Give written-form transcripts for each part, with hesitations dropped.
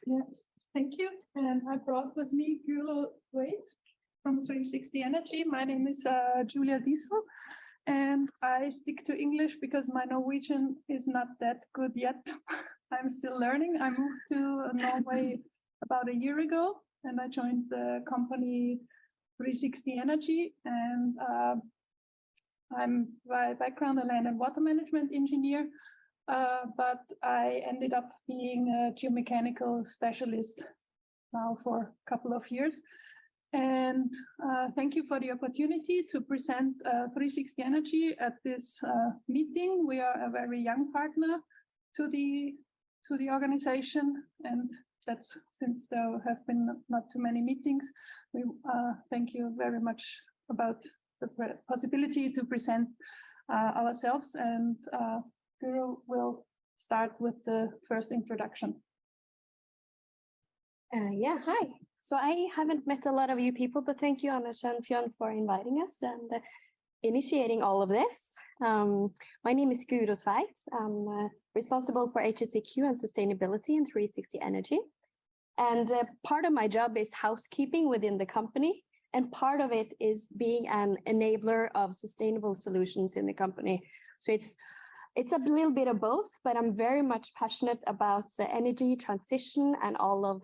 Yeah, thank you. And I brought with me Guro Tveit from 360 Energy. My name is Julia Diessl, and I stick to English because my Norwegian is not that good yet. I'm still learning. I moved to Norway about a year ago, and I joined the company 360 Energy, and I'm by background a land and water management engineer. But I ended up being a geomechanical specialist now for a couple of years. And thank you for the opportunity to present 360 Energy at this meeting. We are a very young partner to the organization, and that's since there have been not too many meetings. We thank you very much about the possibility to present ourselves, and Guro will start with the first introduction. Yeah, hi. So I haven't met a lot of you people, but thank you, Anders and Fionn, for inviting us and initiating all of this. My name is Guro Tveit. I'm responsible for HSEQ and sustainability in 360 Energy. And part of my job is housekeeping within the company, and part of it is being an enabler of sustainable solutions in the company. So it's a little bit of both, but I'm very much passionate about the energy transition and all of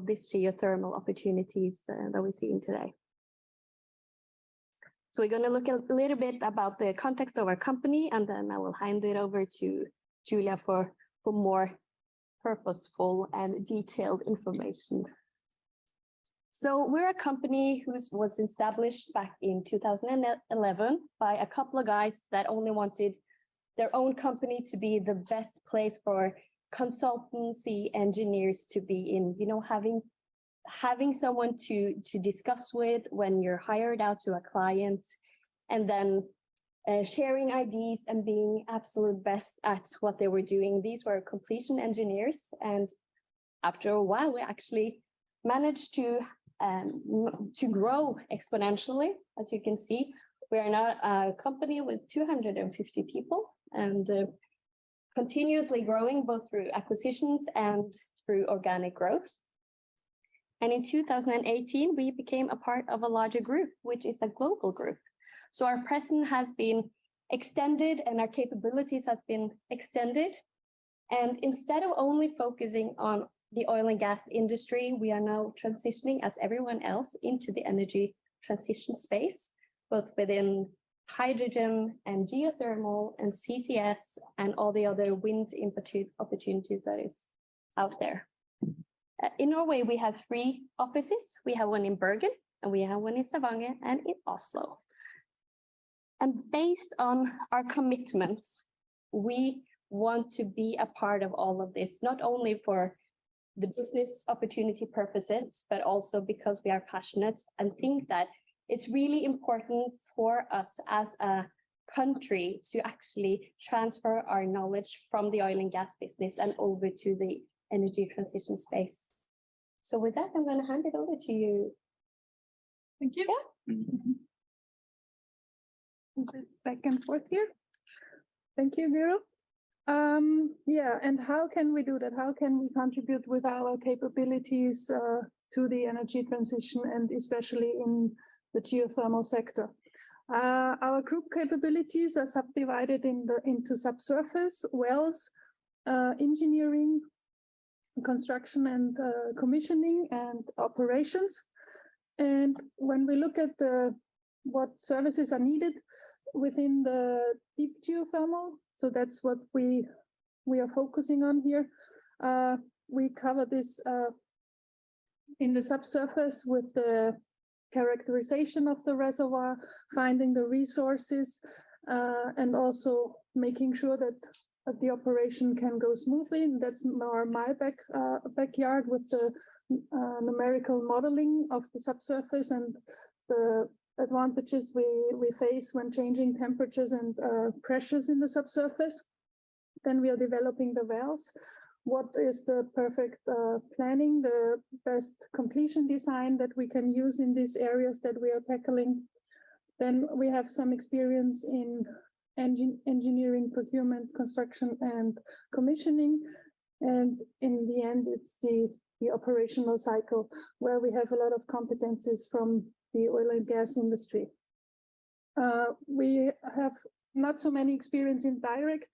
these geothermal opportunities that we see in today. So we're going to look a little bit about the context of our company, and then I will hand it over to Julia for more purposeful and detailed information. So we're a company who was established back in 2011 by a couple of guys that only wanted their own company to be the best place for consultancy engineers to be in, you know, having someone to discuss with when you're hired out to a client, and then sharing ideas and being absolute best at what they were doing. These were completion engineers, and after a while we actually managed to grow exponentially. As you can see, we are now a company with 250 people, and continuously growing both through acquisitions and through organic growth. And in 2018, we became a part of a larger group, which is a global group. So our presence has been extended and our capabilities has been extended. And instead of only focusing on the oil and gas industry, we are now transitioning, as everyone else, into the energy transition space, both within hydrogen and geothermal and CCS and all the other wind opportunities that is out there. In Norway, we have 3 offices. We have one in Bergen, and we have one in Stavanger and in Oslo. And based on our commitments, we want to be a part of all of this, not only for the business opportunity purposes, but also because we are passionate and think that it's really important for us as a country to actually transfer our knowledge from the oil and gas business and over to the energy transition space. So with that, I'm going to hand it over to you. Thank you. Yeah. Back and forth here. Thank you, Guro. Yeah, and how can we do that? How can we contribute with our capabilities to the energy transition, and especially in the geothermal sector? Our group capabilities are subdivided into subsurface, wells, engineering, construction and commissioning, and operations. And when we look at what services are needed within the deep geothermal, so that's what we are focusing on here. We cover this in the subsurface with the characterization of the reservoir, finding the resources, and also making sure that the operation can go smoothly. And that's more my backyard with the numerical modeling of the subsurface and the advantages we face when changing temperatures and pressures in the subsurface. Then we are developing the wells. What is the perfect planning, the best completion design that we can use in these areas that we are tackling. Then we have some experience in engineering, procurement, construction, and commissioning. And in the end, it's the operational cycle where we have a lot of competencies from the oil and gas industry. We have not so many experience in direct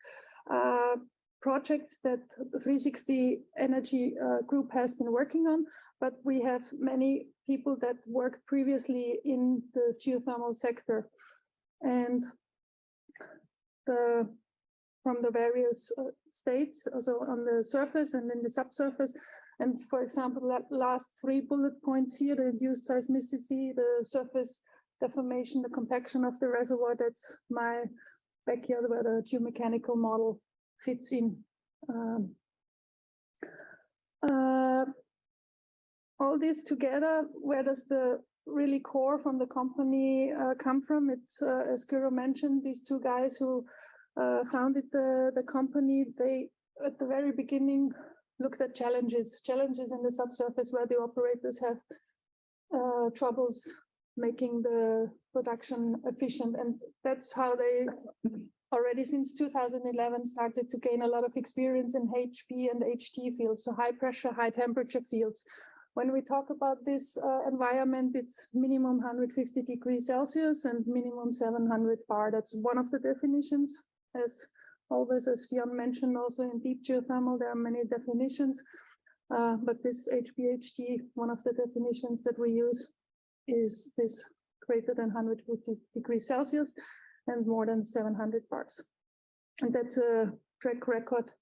projects that the 360 Energy Group has been working on, but we have many people that worked previously in the geothermal sector. And from the various states, also on the surface and in the subsurface. And for example, that last 3 bullet points here, the induced seismicity, the surface deformation, the compaction of the reservoir, that's my backyard where the geomechanical model fits in. All this together, where does the really core from the company come from? It's, as Guro mentioned, these two guys who founded the company. They, at the very beginning, looked at challenges in the subsurface where the operators have troubles making the production efficient. And that's how they already since 2011 started to gain a lot of experience in HP and HT fields, so high pressure, high temperature fields. When we talk about this environment, it's minimum 150 degrees Celsius and minimum 700 bar. That's one of the definitions. As always, as Fionn mentioned, also in deep geothermal, there are many definitions. But this HPHT, one of the definitions that we use is this greater than 150 degrees Celsius and more than 700 bars. And that's a track record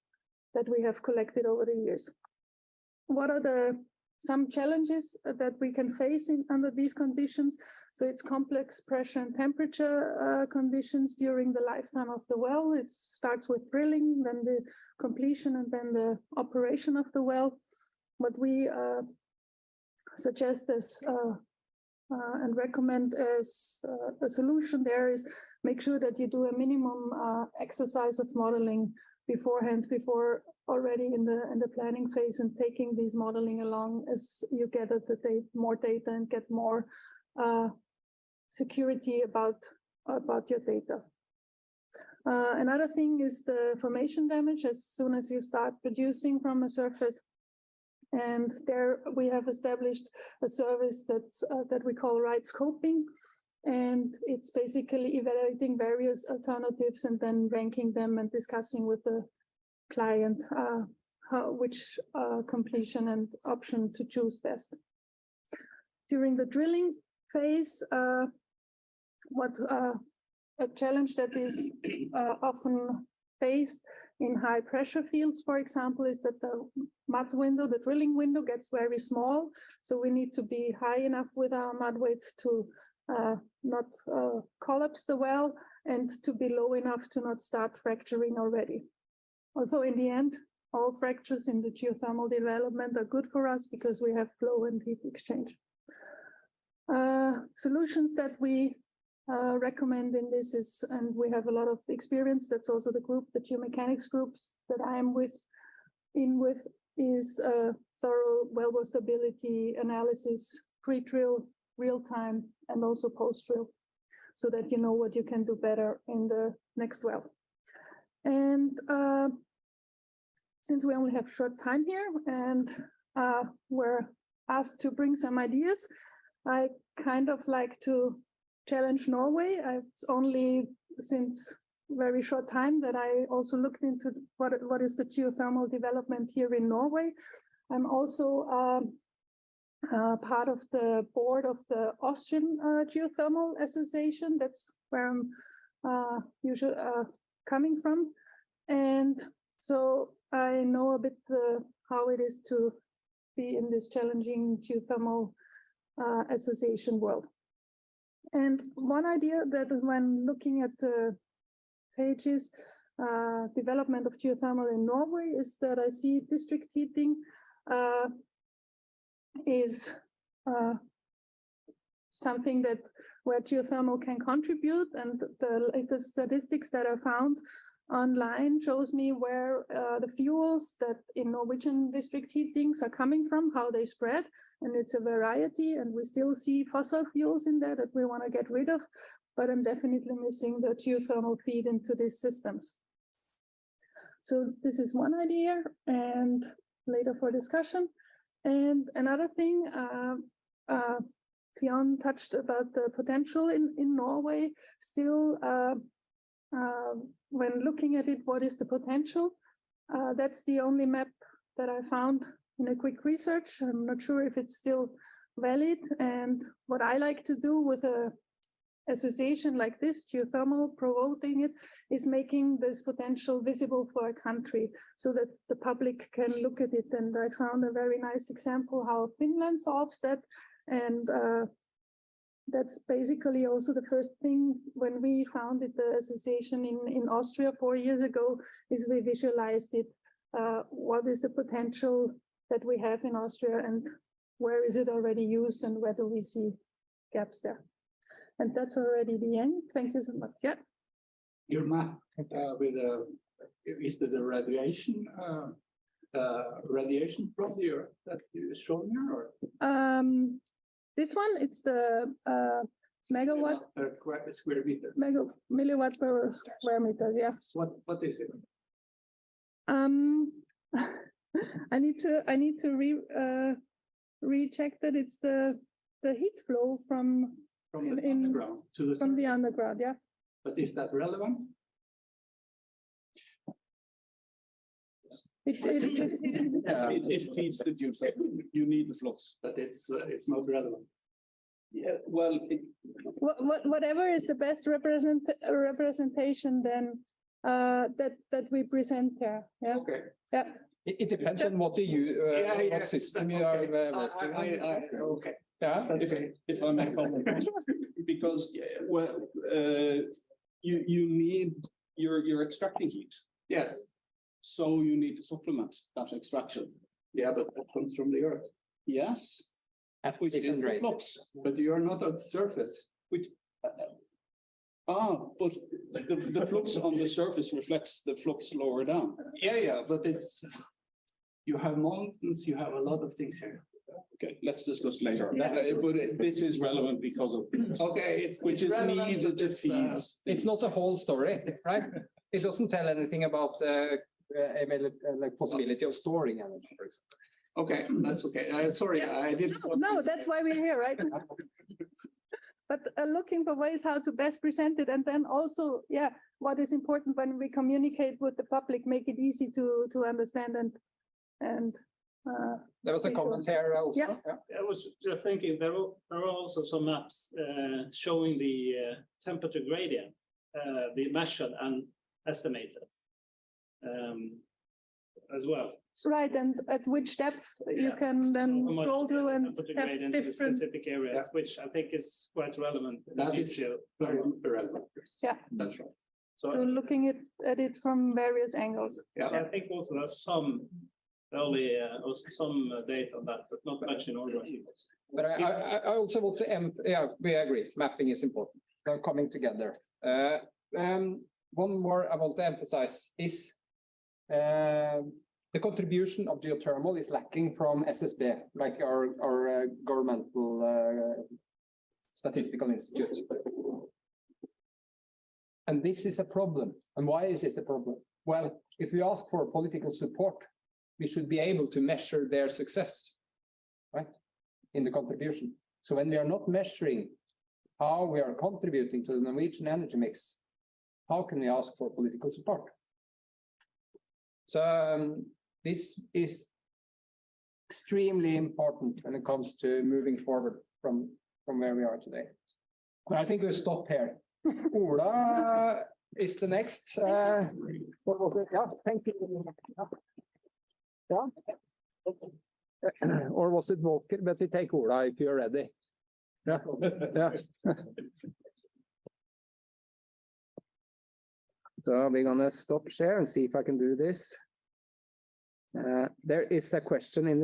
that we have collected over the years. What are some challenges that we can face under these conditions? So it's complex pressure and temperature conditions during the lifetime of the well. It starts with drilling, then the completion, and then the operation of the well. What we suggest as and recommend as a solution there is make sure that you do a minimum exercise of modeling beforehand, before already in the planning phase, and taking these modeling along as you get more data and get more security about your data. Another thing is the formation damage as soon as you start producing from a surface. And there we have established a service that we call right scoping. And it's basically evaluating various alternatives and then ranking them and discussing with the client which completion and option to choose best. During the drilling phase, a challenge that is often faced in high pressure fields, for example, is that the mud window, the drilling window, gets very small. So we need to be high enough with our mud weight to not collapse the well, and to be low enough to not start fracturing already. Also, in the end, all fractures in the geothermal development are good for us because we have flow and heat exchange. Solutions that we recommend in this is, and we have a lot of experience, that's also the group, the geomechanics groups that I am with, is thorough wellbore stability analysis, pre-drill, real time, and also post-drill, so that you know what you can do better in the next well. And since we only have short time here and we're asked to bring some ideas, I kind of like to challenge Norway. It's only since very short time that I also looked into what is the geothermal development here in Norway. I'm also part of the board of the Austrian Geothermal Association. That's where I'm usually coming from. And so I know a bit how it is to be in this challenging geothermal association world. And one idea that when looking at the pages, development of geothermal in Norway, is that I see district heating is something that where geothermal can contribute, and the latest statistics that I found online shows me where the fuels that in Norwegian district heatings are coming from, how they spread, and it's a variety, and we still see fossil fuels in there that we want to get rid of, but I'm definitely missing the geothermal feed into these systems. So this is one idea, and later for discussion. And another thing, Fionn touched about the potential in Norway. Still, when looking at it, what is the potential? That's the only map that I found in a quick research. I'm not sure if it's still valid. And what I like to do with a association like this, geothermal, promoting it, is making this potential visible for a country so that the public can look at it. And I found a very nice example how Finland solves that. And that's basically also the first thing when we founded the association in Austria 4 years ago, is we visualized it. What is the potential that we have in Austria, and where is it already used, and where do we see gaps there? And that's already the end. Thank you so much. Yeah. Your map with is there the radiation from the Earth that is shown here, or This one, it's the megawatt per square meter? Milliwatt per square meter. Yeah. What is it? I need to recheck that it's the heat flow from the underground to the from the underground. Yeah. But is that relevant? It feeds the juice. You need the flux, but it's not relevant. Yeah, well, Whatever is the best representation then that we present here. Yeah. Okay. Yeah. it depends on what what system you are working on. Okay. Yeah, That's okay. if I may comment, because you need you're extracting heat, Yes. so you need to supplement that extraction. Yeah, but that comes from the Earth. Yes, which is the flux. But you're not at the surface. Which but the flux on the surface reflects the flux lower down. Yeah, but it's you have mountains, you have a lot of things here. Okay, let's discuss later. Yeah. But this is relevant because of this. Okay, Which is relevant, needed to but feed. It's not a whole story, right? It doesn't tell anything about the like possibility of storing energy, for example. okay, that's okay. Sorry, I didn't. No, that's why we're here, right? But looking for ways how to best present it, and then also, yeah, what is important when we communicate with the public, make it easy to understand and. There was a comment here also. Yeah. I was just thinking there are also some maps showing the temperature gradient, the measured and estimated as well. Right, and at which depth you Yeah. can then So much scroll through and temperature have gradient in different. specific areas, which I think is quite relevant in the That is future. very relevant. Yeah. That's right. So looking at it from various angles. Yeah. So I think also there's some early or some data on that, but not much in order. But I also want to we agree, mapping is important. They're coming together. One more I want to emphasize is the contribution of geothermal is lacking from SSB, like our governmental statistical institute. And this is a problem. And why is it a problem? Well, if we ask for political support, we should be able to measure their success, right, in the contribution. So when we are not measuring how we are contributing to the Norwegian energy mix, how can we ask for political support? So this is extremely important when it comes to moving forward from where we are today. And I think we'll stop here. Ola is the next. What was it? Yeah, thank you. Yeah. Or was it Walker? But we take Ola if you're ready. Yeah. Yeah. So we're gonna stop share and see if I can do this. There is a question in the